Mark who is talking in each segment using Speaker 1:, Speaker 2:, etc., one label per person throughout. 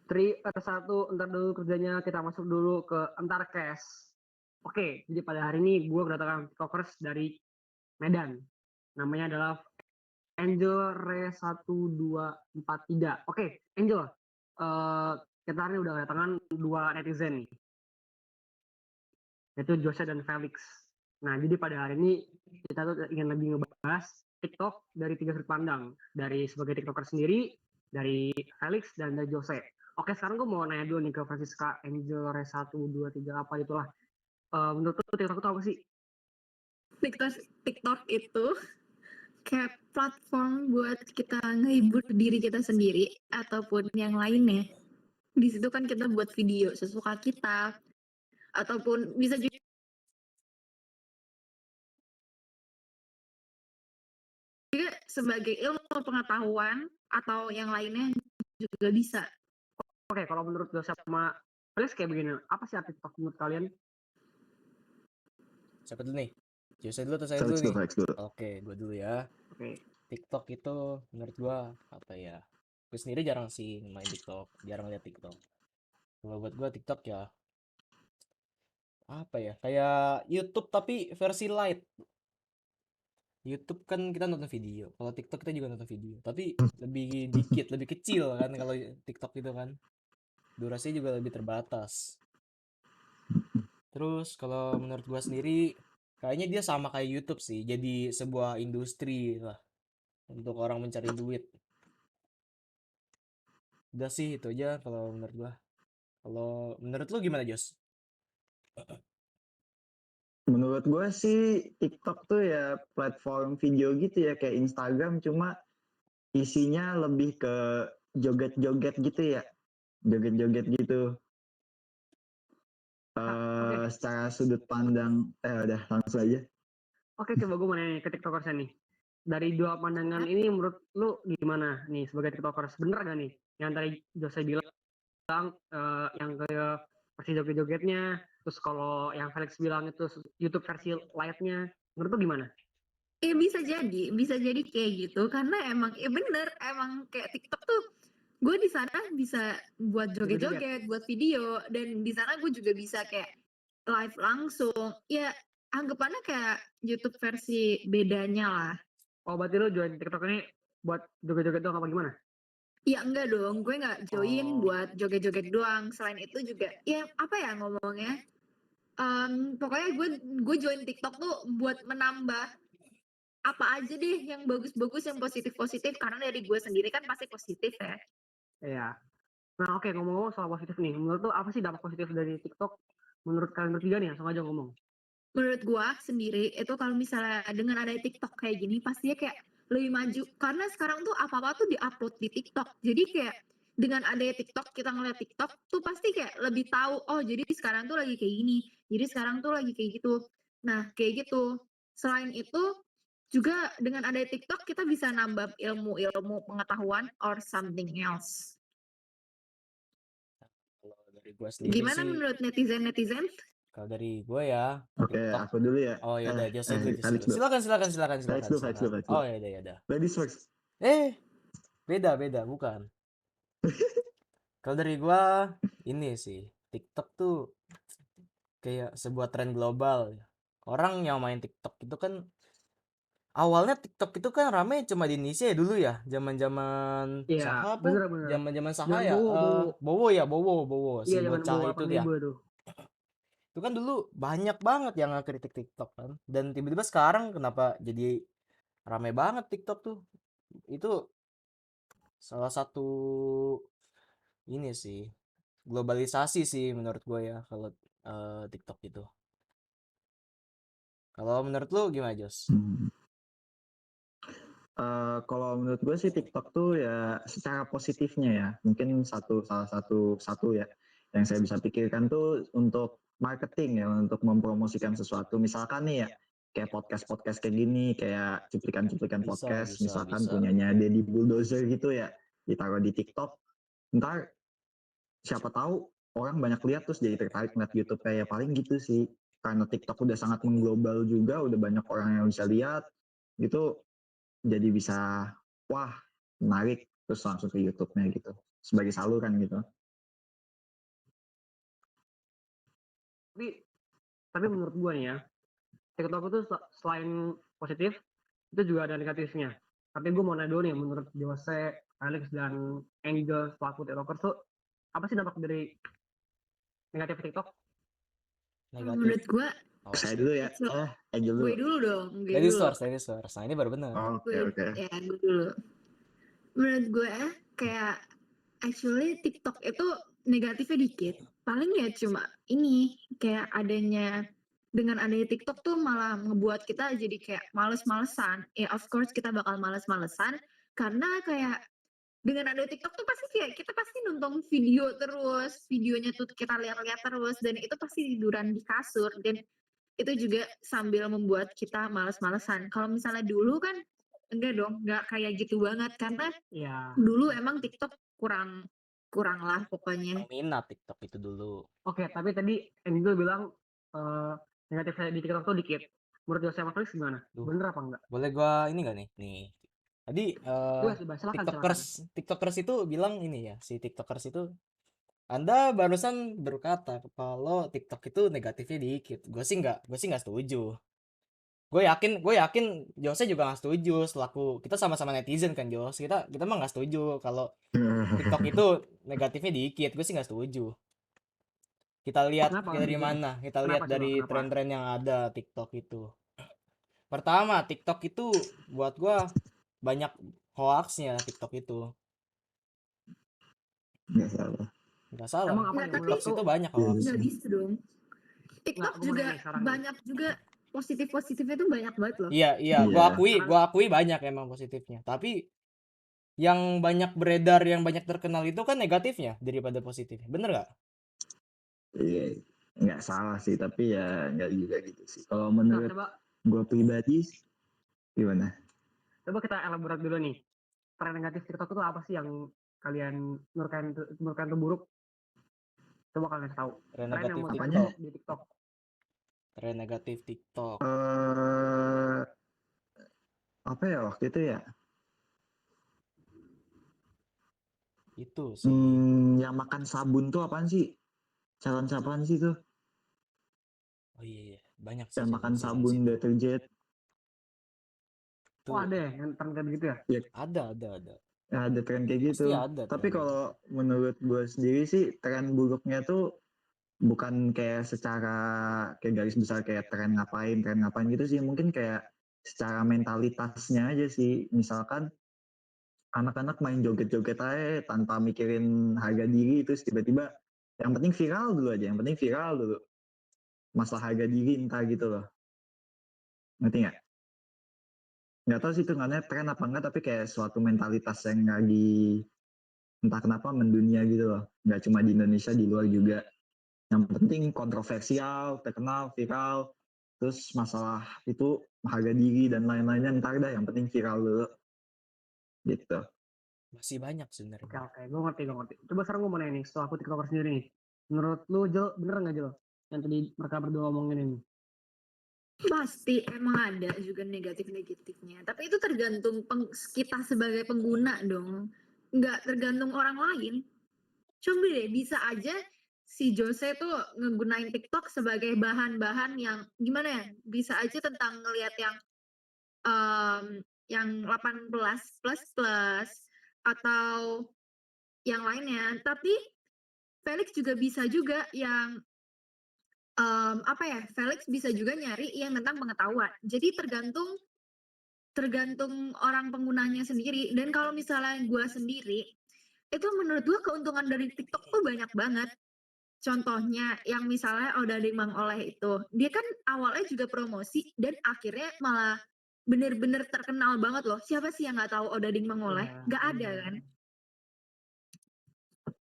Speaker 1: 3, 2, 1, ntar dulu kerjanya kita masuk dulu ke Antarkes. Oke, jadi pada hari ini gue kedatangan TikTokers dari Medan. Namanya adalah Angel Re 1243. Oke, Angel. eh kita hari ini udah kedatangan dua netizen nih, yaitu Jose dan Felix. Nah, jadi pada hari ini kita tuh ingin lebih ngebahas TikTok dari tiga sudut pandang. Dari sebagai TikToker sendiri, dari Felix, dan dari Jose. Oke, sekarang gue mau nanya dulu nih ke Francisca Angel Re 1, 2, 3 apa itulah. Menurut lu TikTok itu apa sih?
Speaker 2: TikTok itu kayak platform buat kita ngehibur diri kita sendiri ataupun yang lainnya. Di situ kan kita buat video sesuka kita ataupun bisa juga sebagai ilmu pengetahuan atau yang lainnya juga bisa.
Speaker 1: Oke, kalau menurut Jose sama Felix kayak begini, apa sih arti TikTok menurut kalian?
Speaker 3: Siapa dulu nih? Jose dulu atau saya
Speaker 4: Felix
Speaker 3: dulu nih?
Speaker 4: dulu, Felix dulu.
Speaker 3: Oke, gue dulu ya.
Speaker 1: Oke,
Speaker 3: TikTok itu menurut gue apa ya? Gue sendiri jarang sih main TikTok, jarang lihat TikTok. Kalau buat gue TikTok ya apa ya? Kayak YouTube tapi versi light. YouTube kan kita nonton video. Kalau TikTok kita juga nonton video, tapi lebih dikit, lebih kecil kan kalau TikTok itu kan. Durasinya juga lebih terbatas. Terus kalau menurut gua sendiri kayaknya dia sama kayak YouTube sih, jadi sebuah industri lah untuk orang mencari duit. Udah sih itu aja kalau menurut gua. Kalau menurut lu gimana, Jos?
Speaker 4: Menurut gue sih TikTok tuh ya platform video gitu ya kayak Instagram, cuma isinya lebih ke joget-joget gitu ya, joget-joget gitu.
Speaker 1: oke.
Speaker 4: Secara sudut pandang, udah langsung aja.
Speaker 1: Oke, coba gue mau nanya ke TikTokers nih. Dari dua pandangan ini menurut lu gimana nih sebagai TikTokers? Bener gak nih yang tadi Jose bilang yang ke versi joget-jogetnya, terus kalau yang Felix bilang itu YouTube versi light-nya, menurut lu gimana?
Speaker 2: Bisa jadi kayak gitu karena emang bener emang kayak TikTok tuh gue di sana bisa buat joget-joget, buat video dan di sana gue juga bisa kayak live langsung. Ya anggapannya kayak YouTube versi bedanya lah.
Speaker 1: Oh, berarti lu join TikTok ini buat joget-joget doang apa gimana?
Speaker 2: Ya enggak dong, gue nggak join
Speaker 1: Oh.
Speaker 2: buat joget-joget doang. Selain itu juga, ya apa ya ngomongnya? Pokoknya gue join TikTok tuh buat menambah apa aja deh yang bagus-bagus, yang positif-positif. Karena dari gue sendiri kan pasti positif ya.
Speaker 1: Iya. Nah, oke, ngomong-ngomong soal positif nih, menurut lu apa sih dampak positif dari TikTok? Menurut kalian bertiga nih, langsung aja ngomong.
Speaker 2: Menurut gue sendiri itu kalau misalnya dengan ada TikTok kayak gini pastinya kayak lebih maju karena sekarang tuh apa-apa tuh diupload di TikTok. Jadi kayak dengan adanya TikTok kita ngeliat TikTok tuh pasti kayak lebih tahu oh jadi sekarang tuh lagi kayak gini. Jadi sekarang tuh lagi kayak gitu. Nah, kayak gitu. Selain itu juga dengan adanya TikTok kita bisa nambah ilmu-ilmu pengetahuan or something else.
Speaker 3: Kalau dari gua sendiri
Speaker 2: Gimana
Speaker 3: sih,
Speaker 2: menurut netizen-netizen?
Speaker 3: kalau dari gua ya
Speaker 4: Oke,
Speaker 3: TikTok.
Speaker 4: aku dulu ya.
Speaker 3: Oh ya udah, Jose dulu, Jose
Speaker 4: Felix
Speaker 3: dulu.
Speaker 4: dulu.
Speaker 3: Silakan.
Speaker 4: Felix dulu, Felix dulu, Felix
Speaker 3: Oh
Speaker 4: dulu.
Speaker 3: ya udah, ya udah.
Speaker 4: Ladies first.
Speaker 3: Beda, bukan. Kalau dari gua ini sih, TikTok tuh kayak sebuah tren global. Orang yang main TikTok itu kan awalnya TikTok itu kan rame cuma di Indonesia ya dulu ya, zaman-zaman
Speaker 1: Iya,
Speaker 3: Saha apa?
Speaker 1: bener-bener.
Speaker 3: Zaman-zaman Saha
Speaker 1: Jangan
Speaker 3: ya,
Speaker 1: Bowo.
Speaker 3: Bowo
Speaker 1: Iya,
Speaker 3: si
Speaker 1: zaman
Speaker 3: bocah
Speaker 1: Bowo
Speaker 3: itu
Speaker 1: 8.000
Speaker 3: dia.
Speaker 1: tuh.
Speaker 3: Itu kan dulu banyak banget yang ngekritik TikTok kan. Dan tiba-tiba sekarang kenapa jadi rame banget TikTok tuh? Itu salah satu ini sih, globalisasi sih menurut gue ya kalau TikTok itu. Kalau menurut lu gimana, Jos?
Speaker 4: Kalau menurut gue sih TikTok tuh ya secara positifnya ya mungkin salah satu ya yang saya bisa pikirkan tuh untuk marketing ya, untuk mempromosikan sesuatu, misalkan nih ya kayak podcast kayak gini, kayak cuplikan podcast misalkan punyanya Deddy Bulldozer gitu ya, ditaruh di TikTok, ntar siapa tahu orang banyak lihat terus jadi tertarik ngeliat YouTube kayak paling gitu sih, karena TikTok udah sangat mengglobal juga, udah banyak orang yang bisa lihat gitu, jadi bisa wah menarik terus langsung ke YouTube-nya gitu sebagai saluran gitu.
Speaker 1: tapi menurut gue nih ya, TikTok itu selain positif itu juga ada negatifnya. Tapi gue mau nanya dulu nih, menurut Jose, Alex, dan Angel selaku TikTokers tuh apa sih dampak dari negatif TikTok?
Speaker 3: Negatif.
Speaker 2: Menurut gue,
Speaker 3: Oh,
Speaker 4: Saya dulu ya.
Speaker 2: So,
Speaker 4: Angel dulu.
Speaker 2: gue dulu dong, gue
Speaker 3: ladies
Speaker 2: dulu.
Speaker 3: first, ladies first. Nah, ini baru benar.
Speaker 4: Oke,
Speaker 2: Gue,
Speaker 4: oke.
Speaker 2: ya gue dulu. Menurut gue kayak actually TikTok itu negatifnya dikit. Paling ya cuma ini kayak dengan adanya TikTok tuh malah ngebuat kita jadi kayak males-malesan. Ya of course kita bakal males-malesan karena kayak dengan adanya TikTok tuh pasti kayak kita pasti nonton video terus, videonya tuh kita lihat-lihat terus dan itu pasti tiduran di kasur dan itu juga sambil membuat kita males-malesan. Kalau misalnya dulu kan enggak dong, enggak kayak gitu banget karena
Speaker 1: Ya,
Speaker 2: dulu emang TikTok kurang lah pokoknya.
Speaker 3: Kurang minat TikTok itu dulu.
Speaker 1: oke. Tapi tadi Angel bilang negatifnya di TikTok tuh dikit. Menurut Jose sama Felix gimana?
Speaker 3: Duh.
Speaker 1: Bener apa enggak?
Speaker 3: Boleh gua ini nggak nih? Nih. Tadi
Speaker 1: Silakan, silakan.
Speaker 3: TikTokers itu bilang ini ya, si TikTokers itu Anda barusan berkata kalau TikTok itu negatifnya dikit. Gue sih nggak setuju. Gue yakin Jose juga nggak setuju. Selaku kita sama-sama netizen kan Jos, kita mah nggak setuju kalau TikTok itu negatifnya dikit. Gue sih nggak setuju. Kita lihat
Speaker 1: Kenapa
Speaker 3: dari
Speaker 1: gitu?
Speaker 3: mana? Kita
Speaker 1: Kenapa
Speaker 3: lihat
Speaker 1: coba,
Speaker 3: dari
Speaker 1: kenapa?
Speaker 3: tren-tren yang ada TikTok itu. Pertama, TikTok itu buat gua banyak hoaxnya TikTok itu.
Speaker 4: Nggak salah.
Speaker 3: Nggak salah.
Speaker 1: Emang apa
Speaker 2: Nggak,
Speaker 1: nih
Speaker 2: tapi
Speaker 1: menurut
Speaker 3: TikTok itu
Speaker 1: tuh?
Speaker 3: banyak hoax.
Speaker 2: nggak bisa dong. TikTok
Speaker 1: Gue mau
Speaker 2: juga
Speaker 1: nanya nih sekarang nih.
Speaker 2: banyak juga positif-positifnya tuh banyak banget loh.
Speaker 3: Iya,
Speaker 4: Iya.
Speaker 3: gua akui banyak emang positifnya. Tapi yang banyak beredar, yang banyak terkenal itu kan negatifnya daripada positifnya. Bener nggak?
Speaker 4: Iya, nggak salah sih, tapi ya nggak juga gitu sih. Kalau
Speaker 1: Nah,
Speaker 4: menurut
Speaker 1: coba
Speaker 4: gue pribadi, gimana?
Speaker 1: kita elaborate dulu nih. Tren negatif TikTok itu apa sih yang kalian menurut kalian itu buruk? Coba kalian tahu.
Speaker 3: Tren
Speaker 1: Tren yang
Speaker 3: negatif
Speaker 1: menurut
Speaker 4: Apanya?
Speaker 3: TikTok.
Speaker 1: buruk di TikTok.
Speaker 3: Tren negatif TikTok.
Speaker 4: Apa ya waktu itu ya?
Speaker 3: Itu sih.
Speaker 4: Yang makan sabun tuh apaan sih? Challenge apaan sih tuh?
Speaker 3: Oh iya, banyak sih
Speaker 4: Yang makan
Speaker 3: challenge
Speaker 4: sabun
Speaker 3: itu.
Speaker 4: deterjen.
Speaker 3: Itu
Speaker 1: Oh ada ya yang tren kayak begitu ya?
Speaker 3: ada.
Speaker 4: Ya, ada tren kayak gitu.
Speaker 3: Pasti ada
Speaker 4: Tapi
Speaker 3: tren kayak
Speaker 4: kalau menurut gue sendiri sih, tren buruknya tuh bukan kayak secara kayak garis besar kayak tren ngapain gitu sih. Mungkin kayak secara mentalitasnya aja sih. Misalkan anak-anak main joget-joget aja tanpa mikirin harga diri, terus tiba-tiba yang penting viral dulu aja, yang penting viral dulu. Masalah harga diri entah gitu loh. Ngerti nggak? Nggak tahu sih itu nggak tren apa enggak, tapi kayak suatu mentalitas yang lagi entah kenapa mendunia gitu loh. Nggak cuma di Indonesia, di luar juga. Yang penting kontroversial, terkenal, viral, terus masalah itu harga diri dan lain-lainnya ntar dah, yang penting viral dulu. Gitu.
Speaker 3: masih banyak
Speaker 1: Oke,
Speaker 3: sebenarnya.
Speaker 1: gue ngerti. Coba sekarang gue mau nanya nih, setelah aku TikToker sendiri nih. Menurut lu, Jel, bener nggak Jel? Yang tadi mereka berdua omongin ini.
Speaker 2: Pasti emang ada juga negatif-negatifnya. Tapi itu tergantung kita sebagai pengguna dong. Nggak tergantung orang lain. Coba deh, bisa aja si Jose tuh ngegunain TikTok sebagai bahan-bahan yang gimana ya? Bisa aja tentang ngelihat yang 18 plus plus atau yang lainnya. Tapi Felix juga bisa juga yang apa ya? Felix bisa juga nyari yang tentang pengetahuan. Jadi tergantung orang penggunanya sendiri. Dan kalau misalnya gue sendiri, itu menurut gue keuntungan dari TikTok tuh banyak banget. Contohnya yang misalnya Odading Mang Oleh itu, dia kan awalnya juga promosi dan akhirnya malah bener-bener terkenal banget loh. Siapa sih yang nggak tahu Odading Mang Oleh?
Speaker 1: Iya,
Speaker 2: Nggak ada kan?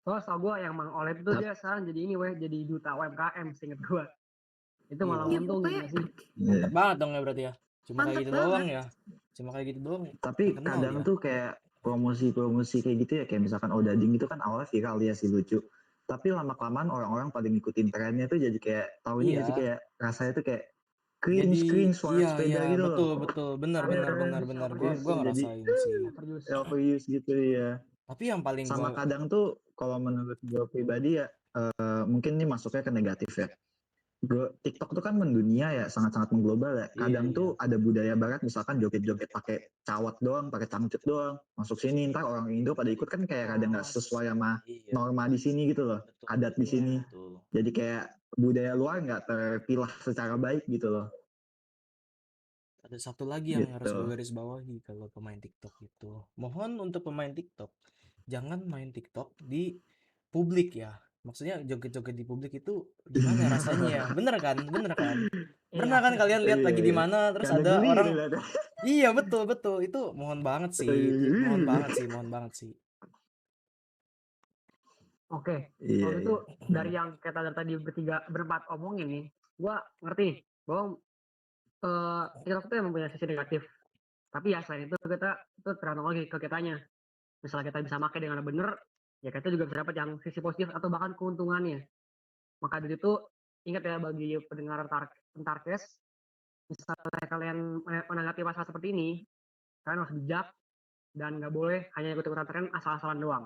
Speaker 1: Soalnya tau gue yang Mang Oleh itu dia sekarang jadi ini jadi duta UMKM seinget gue. Itu malah
Speaker 3: Iya.
Speaker 1: untung
Speaker 2: Pokoknya
Speaker 1: gak sih?
Speaker 3: Mantep banget dong ya berarti ya. Cuma kayak
Speaker 2: Mantep
Speaker 3: gitu
Speaker 2: banget.
Speaker 3: doang ya. Cuma kayak gitu doang.
Speaker 4: Tapi
Speaker 3: terkenal
Speaker 4: kadang
Speaker 3: dia.
Speaker 4: tuh kayak promosi-promosi kayak gitu ya, kayak misalkan Odading itu kan awalnya viral dia sih lucu. Tapi lama-kelamaan orang-orang pada ngikutin trennya tuh jadi kayak tahu ini
Speaker 3: Iya.
Speaker 4: sih kayak rasanya tuh kayak
Speaker 3: Jadi
Speaker 4: cringe suara sepeda gitu loh.
Speaker 3: betul benar
Speaker 1: Overuse,
Speaker 3: gua
Speaker 4: Jadi
Speaker 3: ngerasain sih.
Speaker 1: overuse.
Speaker 4: overuse gitu ya.
Speaker 3: Tapi yang paling
Speaker 4: Sama
Speaker 3: gua
Speaker 4: kadang tuh kalau menurut gue pribadi ya mungkin ini masuknya ke negatif ya. TikTok tuh kan mendunia ya, sangat-sangat mengglobal ya. Kadang
Speaker 3: Iya.
Speaker 4: tuh ada budaya barat misalkan joget-joget pakai cawat doang, pakai cangcut doang, masuk sini ntar orang Indo pada ikut kan kayak kadang nggak sesuai sama
Speaker 3: Iya,
Speaker 4: norma di sini gitu loh,
Speaker 3: betul,
Speaker 4: adat di
Speaker 1: Iya.
Speaker 4: sini.
Speaker 3: betul.
Speaker 4: Jadi kayak budaya luar nggak terpilah secara baik gitu loh.
Speaker 3: Ada satu lagi yang harus gue
Speaker 4: Gitu.
Speaker 3: garis bawahi kalau pemain TikTok itu. Mohon untuk pemain TikTok, jangan main TikTok di publik ya. Maksudnya joget-joget di publik itu gimana ya rasanya ya? Bener kan? Bener kan? Pernah
Speaker 1: Iya.
Speaker 3: kan kalian lihat
Speaker 4: Iya,
Speaker 3: lagi di
Speaker 4: iya.
Speaker 3: mana terus
Speaker 4: Kayak ada
Speaker 3: ada
Speaker 4: geli gitu
Speaker 3: orang
Speaker 4: lihat.
Speaker 3: iya betul betul itu mohon banget sih. Mohon banget sih, mohon banget sih.
Speaker 1: Oke,
Speaker 4: Iya,
Speaker 1: kalau
Speaker 4: iya.
Speaker 1: gitu dari yang kita dari tadi berempat omongin nih, gua ngerti bahwa TikTok itu emang punya sisi negatif. Tapi ya selain itu kita itu tergantung lagi ke kitanya. Misalnya kita bisa pakai dengan benar, ya kita juga bisa dapat yang sisi positif atau bahkan keuntungannya. Maka dari itu ingat ya bagi pendengar Entarkes, misalnya kalian menanggapi masalah seperti ini, kalian harus bijak dan nggak boleh hanya ikut-ikutan tren asal-asalan doang.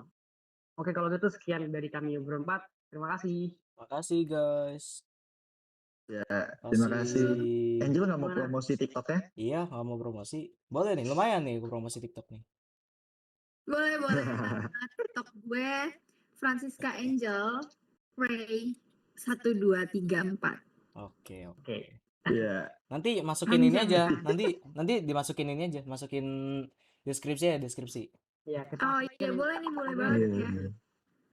Speaker 1: Oke, kalau gitu sekian dari kami berempat. Terima kasih.
Speaker 3: Makasih guys.
Speaker 4: Ya, terima kasih.
Speaker 3: Kasih.
Speaker 4: Angel nggak mau
Speaker 1: Gimana?
Speaker 4: promosi TikToknya?
Speaker 3: Iya, nggak mau promosi. Boleh nih, lumayan nih gue promosi TikTok nih.
Speaker 2: Boleh banget. TikTok gue Francisca Angel Ray 1234.
Speaker 3: Oke, oke.
Speaker 1: Oke.
Speaker 4: Iya.
Speaker 3: Nanti masukin ini
Speaker 2: Panjang
Speaker 3: aja.
Speaker 2: kan?
Speaker 3: Nanti dimasukin ini aja, masukin deskripsi ya, deskripsi.
Speaker 1: Ya, kita
Speaker 2: Oh
Speaker 1: masukin
Speaker 2: iya boleh nih, boleh
Speaker 1: oke.
Speaker 2: banget
Speaker 4: Iya,
Speaker 2: ya.
Speaker 4: iya.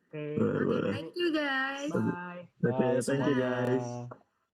Speaker 1: Oke.
Speaker 4: Boleh,
Speaker 2: Oke,
Speaker 4: boleh.
Speaker 2: thank you guys.
Speaker 1: Bye.
Speaker 4: Oke,
Speaker 3: Bye
Speaker 4: thank you
Speaker 3: semuanya.
Speaker 4: guys.